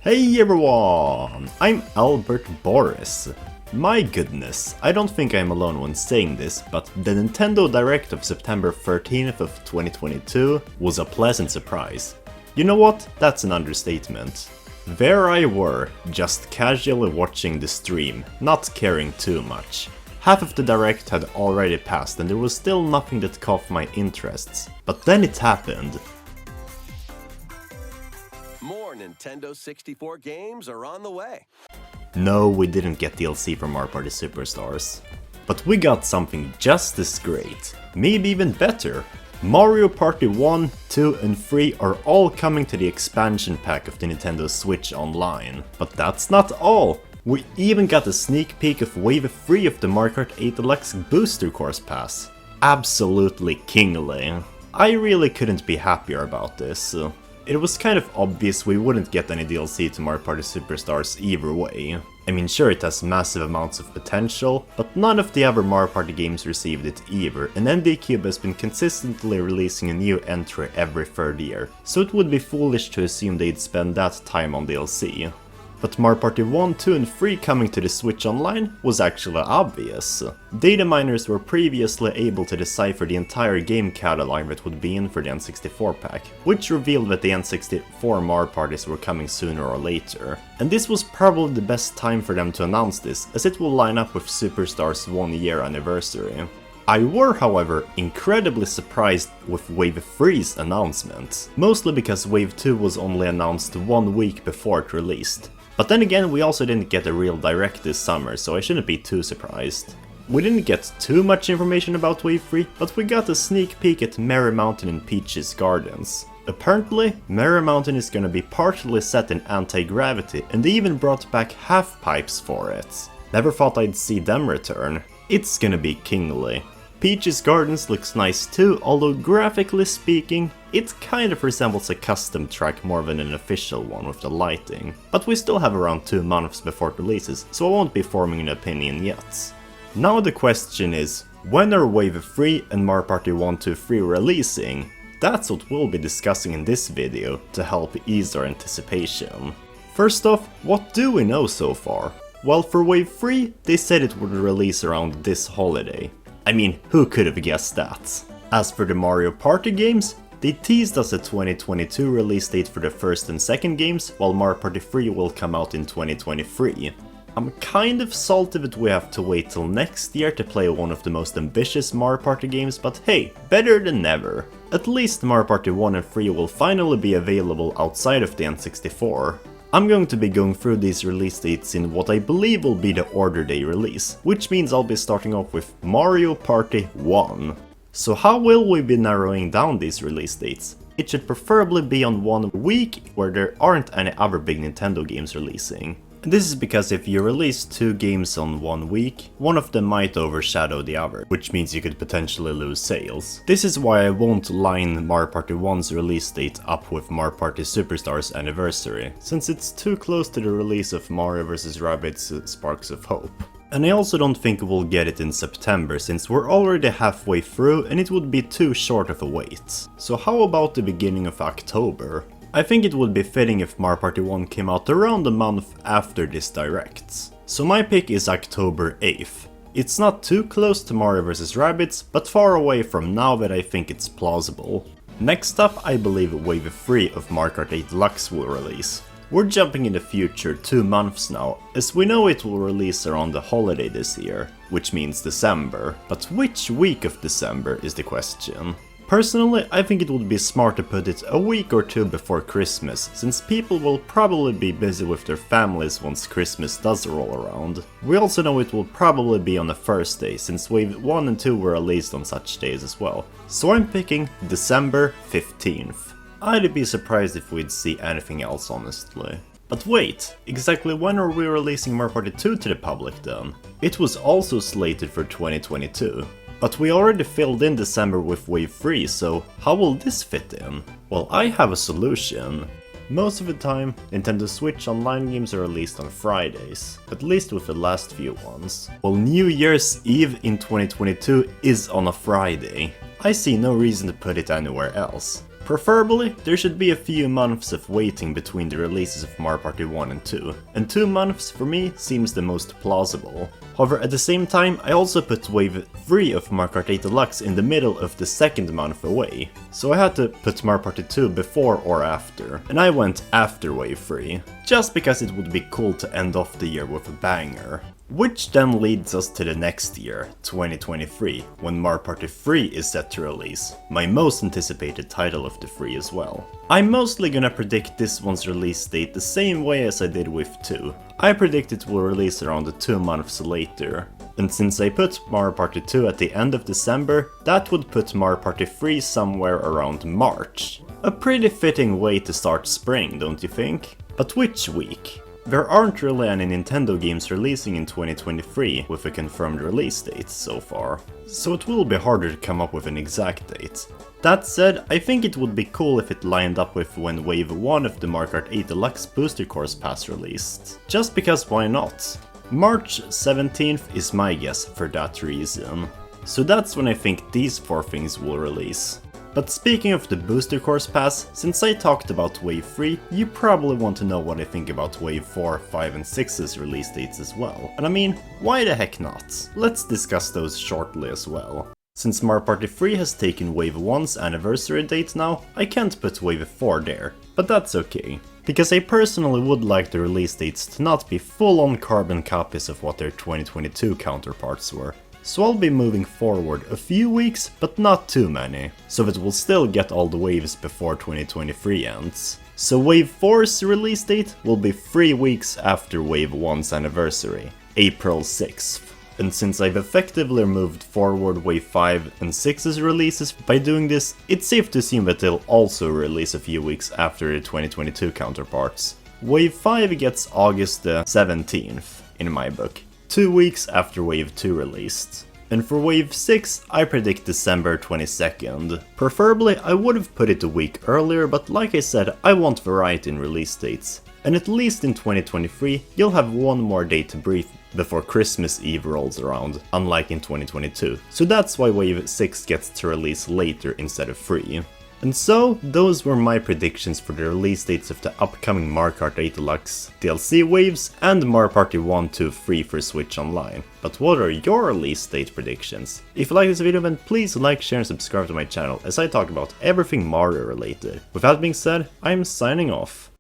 Hey everyone! I'm Albert Boris. My goodness, I don't think I'm alone when saying this, but the Nintendo Direct of September 13th of 2022 was a pleasant surprise. You know what? That's an understatement. There I were, just casually watching the stream, not caring too much. Half of the Direct had already passed and there was still nothing that caught my interests. But then it happened. More Nintendo 64 games are on the way. No, we didn't get DLC from Mario Party Superstars. But we got something just as great, maybe even better. Mario Party 1, 2 and 3 are all coming to the expansion pack of the Nintendo Switch Online. But that's not all! We even got a sneak peek of Wave 3 of the Mario Kart 8 Deluxe Booster Course Pass. Absolutely kingly. I really couldn't be happier about this. It was kind of obvious we wouldn't get any DLC to Mario Party Superstars either way. I mean, sure, it has massive amounts of potential, but none of the other Mario Party games received it either, and NDCube has been consistently releasing a new entry every third year, so it would be foolish to assume they'd spend that time on DLC. But Mario Party 1, 2 and 3 coming to the Switch Online was actually obvious. Data miners were previously able to decipher the entire game catalog that would be in for the N64 pack, which revealed that the N64 Mario Parties were coming sooner or later. And this was probably the best time for them to announce this, as it will line up with Superstars' 1-year anniversary. I were, however, incredibly surprised with Wave 3's announcement, mostly because Wave 2 was only announced 1 week before it released. But then again, we also didn't get a real direct this summer, so I shouldn't be too surprised. We didn't get too much information about Wave 3, but we got a sneak peek at Merry Mountain in Peach's Gardens. Apparently, Merry Mountain is gonna be partially set in anti-gravity, and they even brought back half-pipes for it. Never thought I'd see them return. It's gonna be kingly. Peach's Gardens looks nice too, although graphically speaking, it kind of resembles a custom track more than an official one with the lighting. But we still have around 2 months before it releases, so I won't be forming an opinion yet. Now the question is, when are Wave 3 and Mario Party 1, 2, 3 releasing? That's what we'll be discussing in this video to help ease our anticipation. First off, what do we know so far? Well, for Wave 3, they said it would release around this holiday. I mean, who could have guessed that? As for the Mario Party games, they teased us a 2022 release date for the first and second games, while Mario Party 3 will come out in 2023. I'm kind of salty that we have to wait till next year to play one of the most ambitious Mario Party games, but hey, better than never. At least Mario Party 1 and 3 will finally be available outside of the N64. I'm going to be going through these release dates in what I believe will be the order they release, which means I'll be starting off with Mario Party 1. So how will we be narrowing down these release dates? It should preferably be on 1 week where there aren't any other big Nintendo games releasing. And this is because if you release 2 games on 1 week, one of them might overshadow the other, which means you could potentially lose sales. This is why I won't line Mario Party 1's release date up with Mario Party Superstars anniversary, since it's too close to the release of Mario vs. Rabbids Sparks of Hope. And I also don't think we'll get it in September, since we're already halfway through and it would be too short of a wait. So how about the beginning of October? I think it would be fitting if Mario Party 1 came out around a month after this Direct. So my pick is October 8th. It's not too close to Mario vs. Rabbids, but far away from now that I think it's plausible. Next up, I believe Wave 3 of Mario Kart 8 Deluxe will release. We're jumping in the future 2 months now, as we know it will release around the holiday this year, which means December. But which week of December is the question? Personally, I think it would be smart to put it a week or 2 before Christmas, since people will probably be busy with their families once Christmas does roll around. We also know it will probably be on a Thursday, since Wave 1 and 2 were released on such days as well. So I'm picking December 15th. I'd be surprised if we'd see anything else, honestly. But wait, exactly when are we releasing Mario Party 2 to the public then? It was also slated for 2022. But we already filled in December with Wave 3, so how will this fit in? Well, I have a solution. Most of the time, Nintendo Switch Online games are released on Fridays, at least with the last few ones. Well, New Year's Eve in 2022 is on a Friday. I see no reason to put it anywhere else. Preferably, there should be a few months of waiting between the releases of Mario Party 1 and 2, and 2 months for me seems the most plausible. However, at the same time, I also put Wave 3 of Mario Kart 8 Deluxe in the middle of the second month away, so I had to put Mario Party 2 before or after, and I went after Wave 3, just because it would be cool to end off the year with a banger. Which then leads us to the next year, 2023, when Mario Party 3 is set to release, my most anticipated title of the 3 as well. I'm mostly gonna predict this one's release date the same way as I did with 2. I predict it will release around 2 months later. And since I put Mario Party 2 at the end of December, that would put Mario Party 3 somewhere around March. A pretty fitting way to start spring, don't you think? But which week? There aren't really any Nintendo games releasing in 2023 with a confirmed release date so far, so it will be harder to come up with an exact date. That said, I think it would be cool if it lined up with when Wave 1 of the Mario Kart 8 Deluxe Booster Course Pass released. Just because why not? March 17th is my guess for that reason. So that's when I think these 4 things will release. But speaking of the Booster Course Pass, since I talked about Wave 3, you probably want to know what I think about Wave 4, 5 and 6's release dates as well. And I mean, why the heck not? Let's discuss those shortly as well. Since Mario Party 3 has taken Wave 1's anniversary date now, I can't put Wave 4 there, but that's okay. Because I personally would like the release dates to not be full-on carbon copies of what their 2022 counterparts were. So I'll be moving forward a few weeks, but not too many, so that we'll still get all the waves before 2023 ends. So Wave 4's release date will be 3 weeks after Wave 1's anniversary, April 6th. And since I've effectively moved forward Wave 5 and 6's releases by doing this, it's safe to assume that they'll also release a few weeks after the 2022 counterparts. Wave 5 gets August the 17th, in my book. 2 weeks after Wave 2 released. And for Wave 6, I predict December 22nd. Preferably, I would have put it a week earlier, but like I said, I want variety in release dates. And at least in 2023, you'll have one more day to breathe before Christmas Eve rolls around, unlike in 2022. So that's why Wave 6 gets to release later instead of 3. And so, those were my predictions for the release dates of the upcoming Mario Kart 8 Deluxe DLC waves and Mario Party 1, 2, 3 for Switch Online. But what are your release date predictions? If you like this video then please like, share and subscribe to my channel as I talk about everything Mario related. With that being said, I'm signing off.